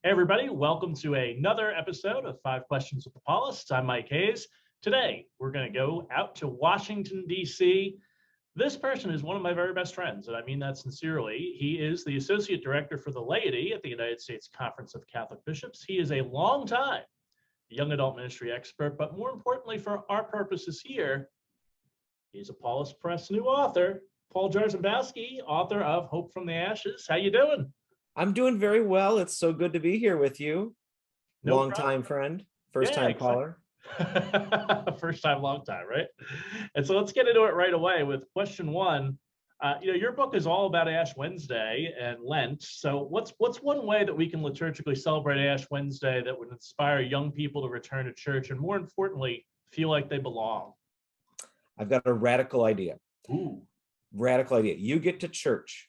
Hey everybody, welcome to another episode of 5 Questions with the Paulists. I'm Mike Hayes. Today, we're going to go out to Washington, D.C. This person is one of my very best friends, and I mean that sincerely. He is the Associate Director for the Laity at the United States Conference of Catholic Bishops. He is a long-time young adult ministry expert, but more importantly for our purposes here, he's a Paulist Press new author, Paul Jarzembowski, author of Hope from the Ashes. How you doing? I'm doing very well. It's so good to be here with you. No Long problem. time friend, first Yeah, time exactly. caller. First time, long time, right? And so let's get into it right away with question one. Your book is all about Ash Wednesday and Lent. So what's one way that we can liturgically celebrate Ash Wednesday that would inspire young people to return to church and, more importantly, feel like they belong? I've got a radical idea. Ooh. Radical idea. You get to church.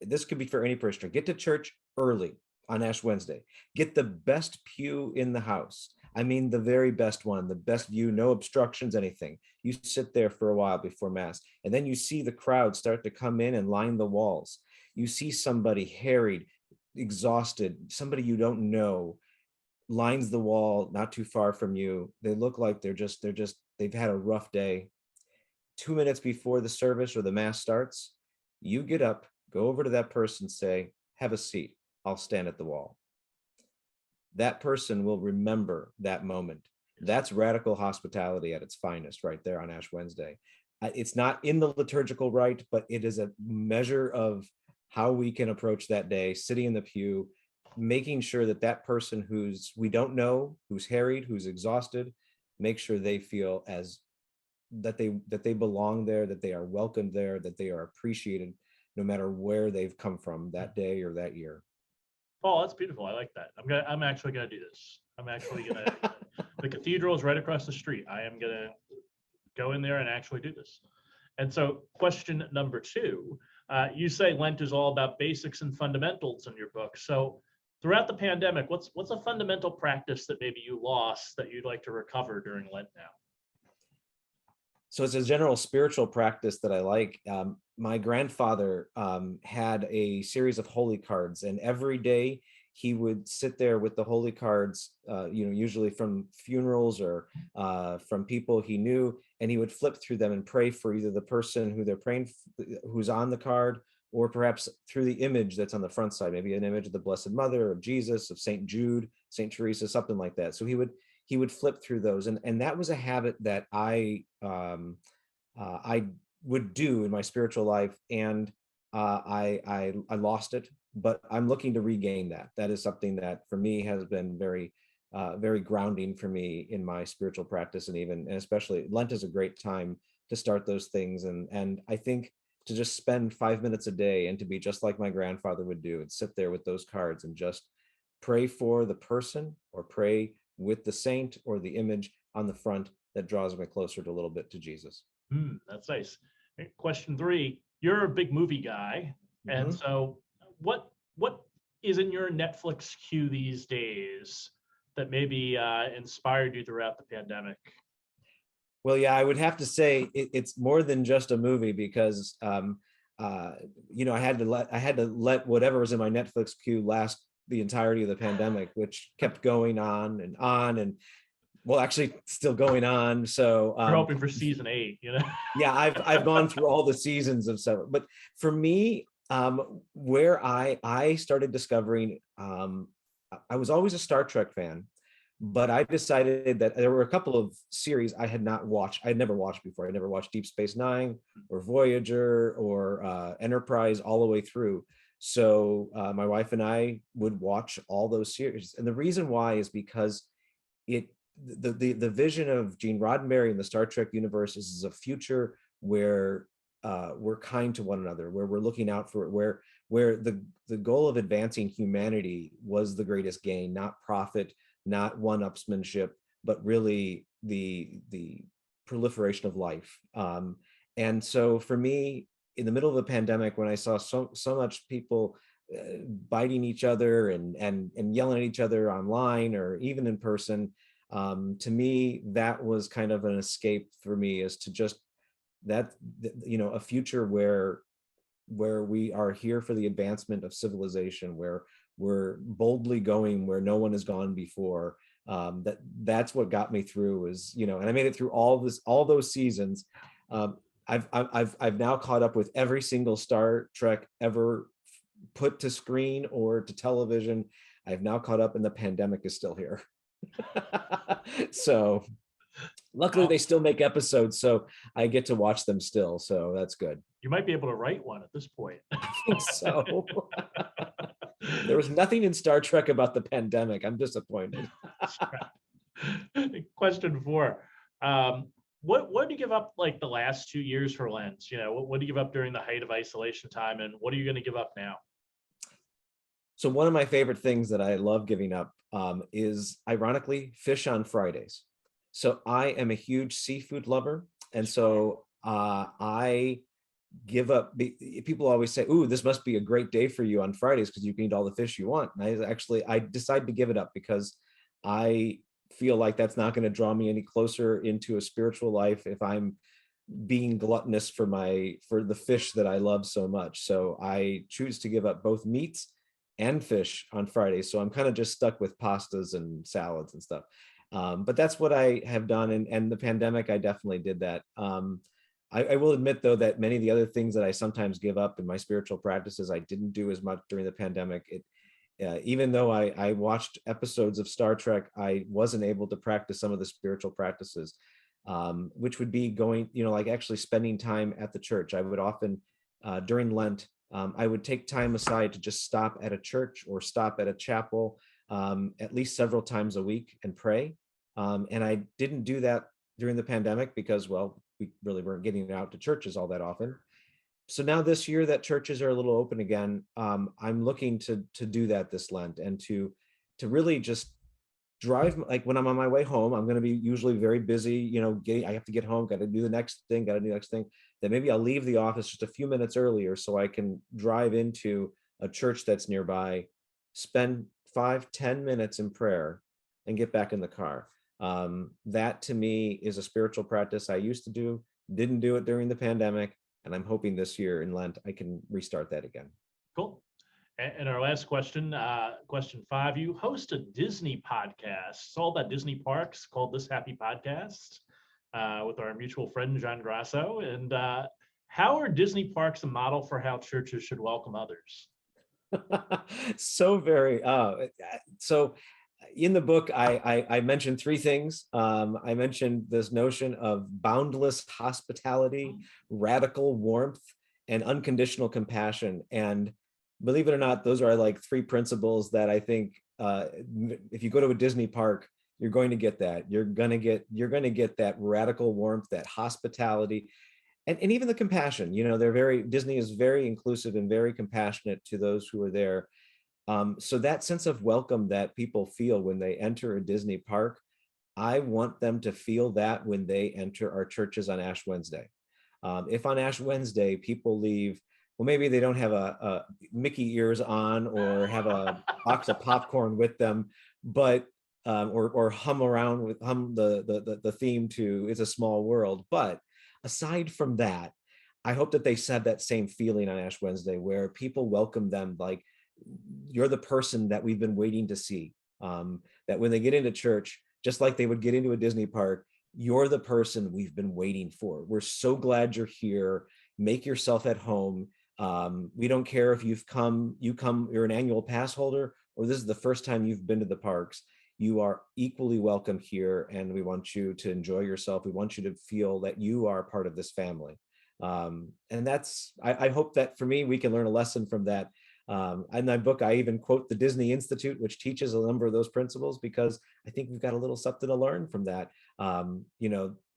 This could be for any parishioner. Get to church early on Ash Wednesday. Get the best pew in the house. I mean, the very best one, the best view, no obstructions, anything. You sit there for a while before Mass, and then you see the crowd start to come in and line the walls. You see somebody harried, exhausted, somebody you don't know, lines the wall not too far from you. They look like they've had a rough day. 2 minutes before the service or the Mass starts, you get up, go over to that person, say, have a seat. I'll stand at the wall. That person will remember that moment. That's radical hospitality at its finest right there on Ash Wednesday. It's not in the liturgical rite, but it is a measure of how we can approach that day, sitting in the pew, making sure that that person we don't know, who's harried, who's exhausted, make sure they feel as that they belong there, that they are welcomed there, that they are appreciated, no matter where they've come from that day or that year. Oh, that's beautiful. I like that. I'm actually gonna do this. I'm actually gonna. The cathedral is right across the street. I am gonna go in there and actually do this. And so, question number two, you say Lent is all about basics and fundamentals in your book. So, throughout the pandemic, what's a fundamental practice that maybe you lost that you'd like to recover during Lent now? So it's a general spiritual practice that I like. My grandfather had a series of holy cards, and every day he would sit there with the holy cards, usually from funerals or from people he knew, and he would flip through them and pray for either the person who they're praying, who's on the card, or perhaps through the image that's on the front side, maybe an image of the Blessed Mother, of Jesus, of Saint Jude, Saint Teresa, something like that. So he would flip through those, and that was a habit that I would do in my spiritual life, and I lost it, but I'm looking to regain that. That is something that for me has been very grounding for me in my spiritual practice, and especially Lent is a great time to start those things, and I think to just spend 5 minutes a day and to be just like my grandfather would do and sit there with those cards and just pray for the person or pray with the saint or the image on the front that draws me closer to a little bit to Jesus. That's nice. Question three, you're a big movie guy. And so what is in your Netflix queue these days that maybe inspired you throughout the pandemic? Well, yeah, I would have to say it's more than just a movie, because I had to let whatever was in my Netflix queue last the entirety of the pandemic, which kept going on, and well, actually still going on. So You're hoping for season 8, yeah, I've gone through all the seasons of seven, but for me, where I started discovering, I was always a Star Trek fan, but I decided that there were a couple of series I had not watched. I'd never watched before. I never watched Deep Space Nine or Voyager or Enterprise all the way through. So my wife and I would watch all those series, and the reason why is because the vision of Gene Roddenberry in the Star Trek universe is a future where we're kind to one another, where we're looking out for it, where the goal of advancing humanity was the greatest gain, not profit, not one-upsmanship, but really the proliferation of life. And so for me, in the middle of the pandemic, when I saw so much people biting each other and yelling at each other online or even in person, to me, that was kind of an escape for me, as to just a future where we are here for the advancement of civilization, where we're boldly going where no one has gone before. That's what got me through, is, and I made it through all those seasons. I've now caught up with every single Star Trek ever put to screen or to television. I've now caught up, and the pandemic is still here. So luckily they still make episodes, so I get to watch them still. So that's good. You might be able to write one at this point. I think so. There was nothing in Star Trek about the pandemic. I'm disappointed. Question 4. What do you give up like the last 2 years for Lent? What do you give up during the height of isolation time, and what are you going to give up now? So one of my favorite things that I love giving up is, ironically, fish on Fridays. So I am a huge seafood lover. And so I give up. People always say, "Ooh, this must be a great day for you on Fridays because you can eat all the fish you want." And I decided to give it up because I feel like that's not going to draw me any closer into a spiritual life if I'm being gluttonous for the fish that I love so much. So I choose to give up both meats and fish on Fridays. So I'm kind of just stuck with pastas and salads and stuff. But that's what I have done. And the pandemic, I definitely did that. I will admit, though, that many of the other things that I sometimes give up in my spiritual practices, I didn't do as much during the pandemic. Even though I watched episodes of Star Trek, I wasn't able to practice some of the spiritual practices, which would be going, like actually spending time at the church. I would often, during Lent, I would take time aside to just stop at a church or stop at a chapel at least several times a week and pray. And I didn't do that during the pandemic because, well, we really weren't getting out to churches all that often. So now this year that churches are a little open again, I'm looking to do that this Lent, and to really just drive. Like when I'm on my way home, I'm going to be usually very busy, I have to get home, got to do the next thing, then maybe I'll leave the office just a few minutes earlier so I can drive into a church that's nearby, spend 5-10 minutes in prayer, and get back in the car. That to me is a spiritual practice I used to do, didn't do it during the pandemic, and I'm hoping this year in Lent I can restart that again. Cool. And our last question, question 5, you host a Disney podcast. It's all about Disney parks, called This Happy Podcast, with our mutual friend, John Grasso. And how are Disney parks a model for how churches should welcome others? So in the book, I mentioned 3 things. I mentioned this notion of boundless hospitality, radical warmth, and unconditional compassion. And believe it or not, those are like 3 principles that I think if you go to a Disney park, you're going to get that. You're going to get that radical warmth, that hospitality, and even the compassion. Disney is very inclusive and very compassionate to those who are there. So that sense of welcome that people feel when they enter a Disney park, I want them to feel that when they enter our churches on Ash Wednesday. If on Ash Wednesday people leave, well, maybe they don't have a Mickey ears on or have a box of popcorn with them, but or hum the theme to "It's a Small World." But aside from that, I hope that they said that same feeling on Ash Wednesday, where people welcome them like, you're the person that we've been waiting to see. That when they get into church, just like they would get into a Disney park, you're the person we've been waiting for. We're so glad you're here. Make yourself at home. We don't care if you're an annual pass holder, or this is the first time you've been to the parks. You are equally welcome here, and we want you to enjoy yourself. We want you to feel that you are part of this family. And I hope that for me, we can learn a lesson from that. In my book, I even quote the Disney Institute, which teaches a number of those principles, because I think we've got a little something to learn from that.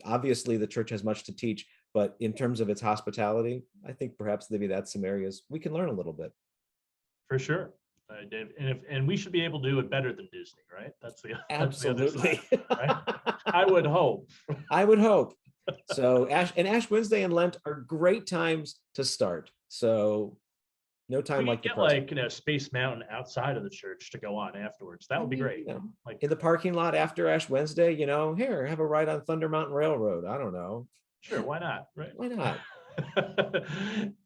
Obviously the church has much to teach, but in terms of its hospitality, I think perhaps maybe that's some areas we can learn a little bit. For sure, Dave. And we should be able to do it better than Disney, right? That's the Absolutely. That's the other side, right? I would hope. I would hope. So Ash Wednesday and Lent are great times to start. So no time we like the get present. Space Mountain outside of the church to go on afterwards. That would be great. Like in the parking lot after Ash Wednesday, here, have a ride on Thunder Mountain Railroad. I don't know. Sure, why not? Right? Why not?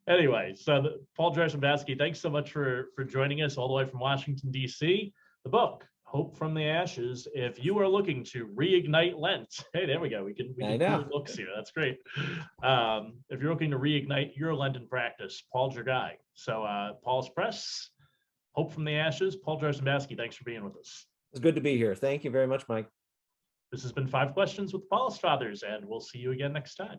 Anyway, so Paul Jarzembowski, thanks so much for joining us all the way from Washington, D.C. The book, Hope from the Ashes. If you are looking to reignite Lent, hey, there we go. We can pool books here. That's great. If you're looking to reignite your Lenten practice, Paul's your guy. So Paulist Press, Hope from the Ashes. Paul Jarzembowski, thanks for being with us. It's good to be here. Thank you very much, Mike. This has been 5 Questions with the Paulist Fathers, and we'll see you again next time.